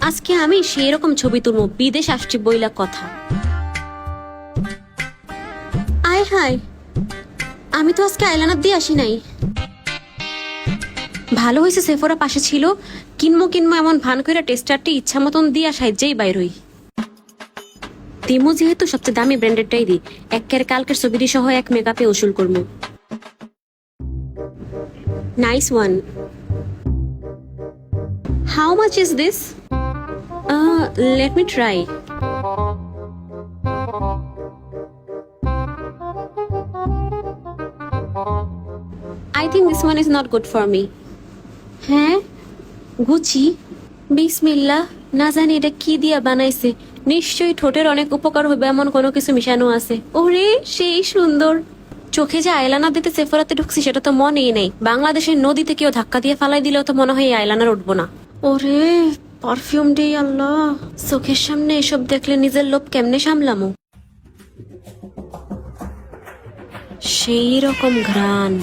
আজকে আমি সেই রকম ছবি তুলবো, বিদেশ আসছি বইলা কথা। আয় হায়, আমি তো আজকে আইলাইনার দিয়ে আসি নাই। ভালো হয়েছে সেফোরা পাশে ছিল, কিনবো এমন ভান কইরা টেস্টারটি ইচ্ছা মতন দিয়া সাহায্যেই বাইর হই। দিমু যেহেতু সবচেয়ে দামি ব্র্যান্ডেডটাই দিই, একের কালকের ছবিটি সহ এক মেকআপে উসুল করবো। Nice one. How much is this? Let me try. I think this one is not good for me. হ্যাঁ, গুচি। বিসমিল্লাহ, না জানি এটা কি দিয়া বানাইছে, নিশ্চয়ই ঠোঁটের অনেক উপকার হবে এমন কোনো কিছু মিশানো আছে। ওরে সেই সুন্দর। চোখে যে আইলাইনার দিতে সেফোরাতে ঢুকছি সেটা তো মনেই নেই। বাংলাদেশের নদীতে কেউ ধাক্কা দিয়ে ফালাই দিলেও তো মনে হয় আইলাইনার উঠবো না। ওরে পারফিউম ডে, আল্লাহ, চোখের সামনে এসব দেখলে নিজের লোভ কেমনে সামলামো। সেই রকম ঘ্রাণ।